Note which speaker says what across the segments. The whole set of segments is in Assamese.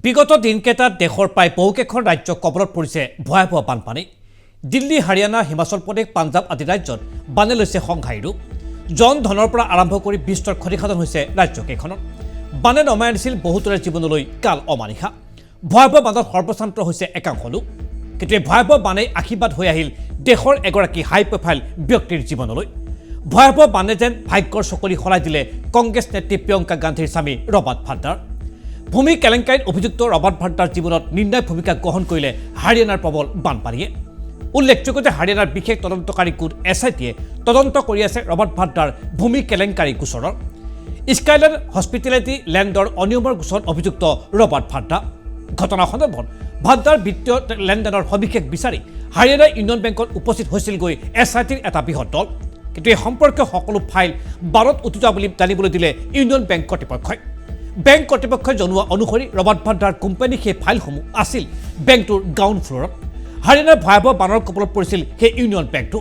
Speaker 1: বিগত দিনকেইটাত দেশৰ প্ৰায় বহুকেইখন ৰাজ্য কবলত পৰিছে ভয়াৱহ বানপানী। দিল্লী, হাৰিয়ানা, হিমাচল প্ৰদেশ, পাঞ্জাৱ আদি ৰাজ্যত বানে লৈছে সংঘাৰী ৰূপ। জন ধনৰ পৰা আৰম্ভ কৰি বিস্তৰ ক্ষতিসাধন হৈছে ৰাজ্যকেইখনত। বানে নমাই আনিছিল বহুতৰে জীৱনলৈ কাল অমানিশা। ভয়াৱহ বানত সৰ্বশান্ত হৈছে একাংশ লোক। কিন্তু এই ভয়াৱহ বানেই আশীৰ্বাদ হৈ আহিল দেশৰ এগৰাকী হাই প্ৰফাইল ব্যক্তিৰ জীৱনলৈ। ভয়াৱহ বানে যেন ভাগ্যৰ চকলি সলাই দিলে কংগ্ৰেছ নেত্ৰী প্ৰিয়ংকা গান্ধীৰ স্বামী ৰবাৰ্ট ভাদ্ৰাৰ। ভূমি কেলেংকাৰীত অভিযুক্ত ৰবাৰ্ট ভাদ্ৰাৰ জীৱনত নিৰ্ণায়ক ভূমিকা গ্ৰহণ কৰিলে হাৰিয়ানাৰ প্ৰবল বানপানীয়ে। উল্লেখযোগ্য যে হাৰিয়ানাৰ বিশেষ তদন্তকাৰী গোট SITয়ে তদন্ত কৰি আছে ৰবাৰ্ট ভাদ্ৰাৰ ভূমি কেলেংকাৰী গোচৰৰ। স্কাইলেণ্ড হস্পিটেলিটি লেণ্ডৰ অনিয়মৰ গোচৰত অভিযুক্ত ৰবাৰ্ট ভাদ্ৰা। ঘটনা সন্দৰ্ভত ভাদ্ৰাৰ বিত্তীয় লেনদেনৰ সবিশেষ বিচাৰি হাৰিয়ানা ইউনিয়ন বেংকত উপস্থিত হৈছিলগৈ SITৰ এটা বৃহৎ দল। কিন্তু এই সম্পৰ্কীয় সকলো ফাইল বাৰত উটি যোৱা বুলি জানিবলৈ দিলে ইউনিয়ন বেংক কৰ্তৃপক্ষই। বেংক কৰ্তৃপক্ষই জনোৱা অনুসৰি ৰবাৰ্ট ভাদ্ৰাৰ কোম্পানী সেই ফাইলসমূহ আছিল বেংকটোৰ গ্ৰাউণ্ড ফ্ল'ৰত। হাৰিয়ানাৰ ভয়াৱহ বানৰ কবলত পৰিছিল সেই ইউনিয়ন বেংকটো,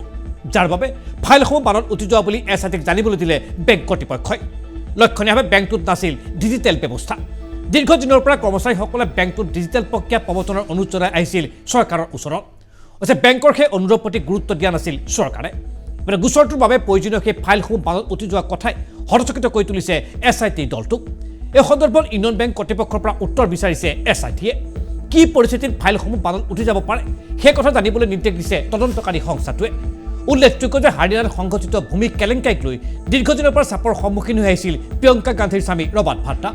Speaker 1: যাৰ বাবে ফাইলসমূহ বানত উটি যোৱা বুলি SITক জানিবলৈ দিলে বেংক কৰ্তৃপক্ষই। লক্ষণীয়ভাৱে বেংকটোত নাছিল ডিজিটেল ব্যৱস্থা। দীৰ্ঘদিনৰ পৰা কৰ্মচাৰীসকলে বেংকটোত ডিজিটেল প্ৰক্ৰিয়া প্ৰৱৰ্তনৰ অনুৰোধ জনাই আহিছিল চৰকাৰৰ ওচৰত। অৱশ্যে বেংকৰ সেই অনুৰোধৰ প্ৰতি গুৰুত্ব দিয়া নাছিল চৰকাৰে। গোচৰটোৰ বাবে প্ৰয়োজনীয় সেই ফাইলসমূহ বানত উটি যোৱা কথাই হতচকিত কৰি তুলিছে SIT দলটোক। এই সন্দৰ্ভত ইউনিয়ন বেংক কৰ্তৃপক্ষৰ পৰা উত্তৰ বিচাৰিছে SITয়ে। কি পৰিস্থিতিত ফাইলসমূহ বানত উঠি যাব পাৰে সেই কথা জানিবলৈ নিৰ্দেশ দিছে তদন্তকাৰী সংস্থাটোৱে। উল্লেখযোগ্য যে হাৰিয়ানাত সংঘটিত ভূমি কেলেংকাৰীক লৈ দীৰ্ঘদিনৰ পৰা চাপৰ সন্মুখীন হৈ আহিছিল প্ৰিয়ংকা গান্ধীৰ স্বামী ৰবাৰ্ট ভাদ্ৰা।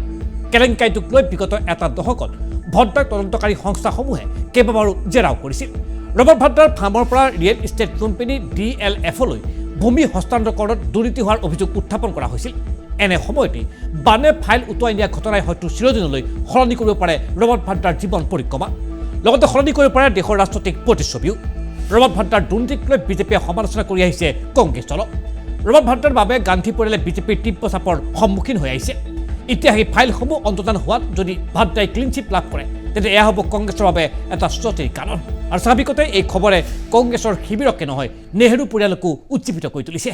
Speaker 1: কেলেংকাৰীটোক লৈ বিগত এটা দশকত ভদ্ৰাক তদন্তকাৰী সংস্থাসমূহে কেইবাবাৰো জেৰাও কৰিছিল। ৰবাৰ্ট ভাদ্ৰাৰ ফাৰ্মৰ পৰা ৰিয়েল ইষ্টেট কোম্পানী DLFলৈ ভূমি হস্তান্তৰণত দুৰ্নীতি হোৱাৰ অভিযোগ উত্থাপন কৰা হৈছিল। এনে সময়তে বানে ফাইল উটুৱাই নিয়া ঘটনাই হয়তো চিৰদিনলৈ সলনি কৰিব পাৰে ৰবাৰ্ট ভাদ্ৰাৰ জীৱন পৰিক্ৰমা। লগতে সলনি কৰিব পাৰে দেশৰ ৰাজনৈতিক প্ৰতিচ্ছবিও। ৰবাৰ্ট ভাদ্ৰাৰ দুৰ্নীতিক লৈ বিজেপিয়ে সমালোচনা কৰি আহিছে কংগ্ৰেছ দলক। ৰবাৰ্ট ভাদ্ৰাৰ বাবে গান্ধী পৰিয়ালে বিজেপিৰ তীব্ৰ চাপৰ সন্মুখীন হৈ আহিছে। এতিয়া সেই ফাইলসমূহ অন্তৰ্ধান হোৱাত যদি ভাদ্ৰাই ক্লিনচিট লাভ কৰে তেন্তে এয়া হ'ব কংগ্ৰেছৰ বাবে এটা স্বস্তিৰ কাৰণ। আৰু স্বাভাৱিকতে এই খবৰে কংগ্ৰেছৰ শিবিৰকে নহয় নেহেৰু পৰিয়ালকো উজ্জীৱিত কৰি তুলিছে।